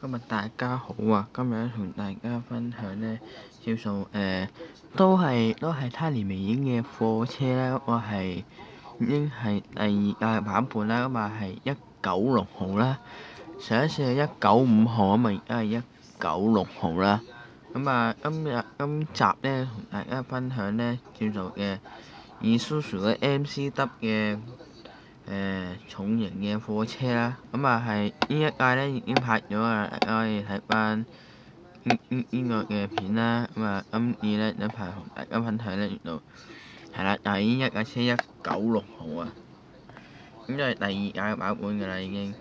今日大家好啊！今日咧同大家分享咧，叫做都係 Tiny 微影嘅貨車啦。我係已經係第二屆版本啦，咁啊係196號啦。上一次係195號，咁啊而家係196號啦。咁啊今集咧同大家分享咧叫做嘅 Isuzu 嘅 MCW 嘅重型嘅貨車啦，咁啊係呢一屆咧已經拍咗啊，大家可以睇翻呢個嘅片啦。咁啊今次咧一排同大家分享咧，原來係啦，就係呢一架車196號啊，咁就係第二屆版本㗎啦已經。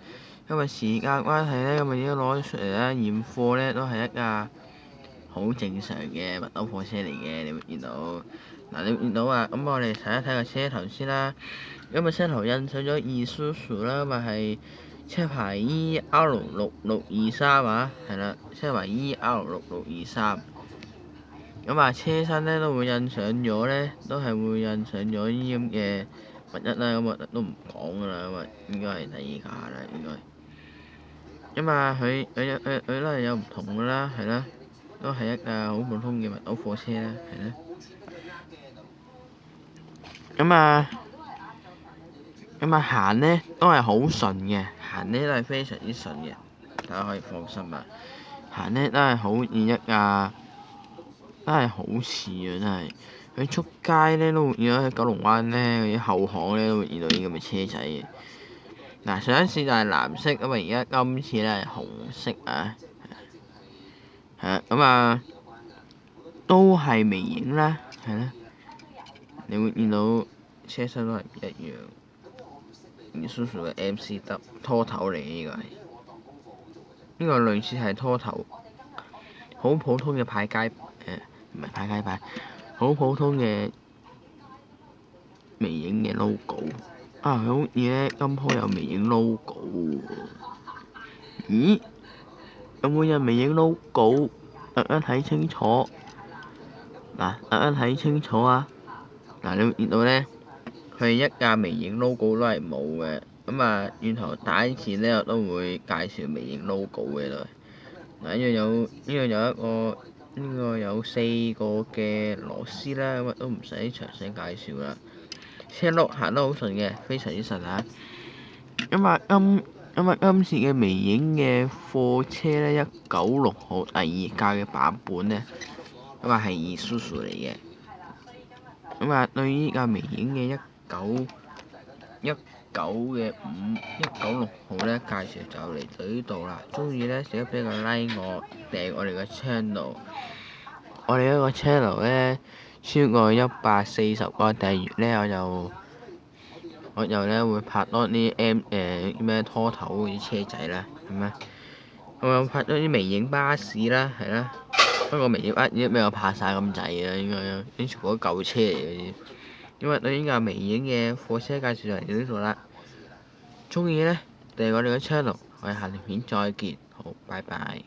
因為時間關係咧，咁啊已經攞咗出嚟啦，驗貨咧都係一架好正常嘅密斗貨車嚟嘅，你會見到。嗱，你會見到啊，咁我哋睇一睇個車頭先啦。咁啊車頭印上咗 Isuzu 啦，咁啊係車牌 ER6623啊，係啦，車牌 ER6623。咁啊車身咧都會印上咗咧，都係會印上咗呢啲咁嘅物質啦，咁啊都唔講㗎啦，咁啊應該係第二架啦，應該。咁啊佢都係有唔同㗎啦，係啦，都係一架好普通嘅密斗貨車啦，係啦。咁啊行咧都係好順嘅，行咧都係非常之順嘅，大家可以放心啊。行咧都係好似一架，都係好似啊！真係佢出街咧都會見到喺九龍灣咧嗰啲後巷咧都會見到啲咁嘅車仔嘅。嗱，上一次就係藍色，咁啊而家今次咧係紅色啊，係啊，咁啊都係微影啦，係啦，你會見到車身都係唔一樣。Isuzu 嘅 MCW 拖頭嚟嘅呢個係，呢個類似係拖頭，好普通嘅派街唔係派街牌，好普通嘅微影嘅 logo。啊，佢好似咧今鋪有微影 logo 喎。咦？有冇有微影 logo？大家睇清楚。嗱，大家睇清楚啊！嗱，你會見到咧，佢一架微影 logo 都係冇嘅。咁啊，轉頭第一次咧我都會介紹微影 logo 嘅啦。嗱，呢個有4個嘅螺絲啦，咁啊都唔使詳細介紹啦。車轆行得好順嘅，非常之順啊！今次嘅微影嘅貨車咧196號第二屆嘅版本咧，咁啊係 Isuzu 嚟嘅。咁啊，對於呢架微影嘅196號咧，介紹就嚟到呢度啦。中意咧，記得俾個 like 我，訂我哋個 channel。我哋一個 channel 咧超過140個訂閱咧，我又咧會拍多啲咩拖頭嗰啲車仔啦，係咪？我又拍咗啲微影巴士啦，係啦。不過微影巴士俾我拍晒咁滯啊，應該啲全部都舊車嚟嘅。因為對呢架微影嘅貨車介紹就嚟到呢度啦。中意咧，訂我哋個 channel，我哋下條片再見，好，拜拜。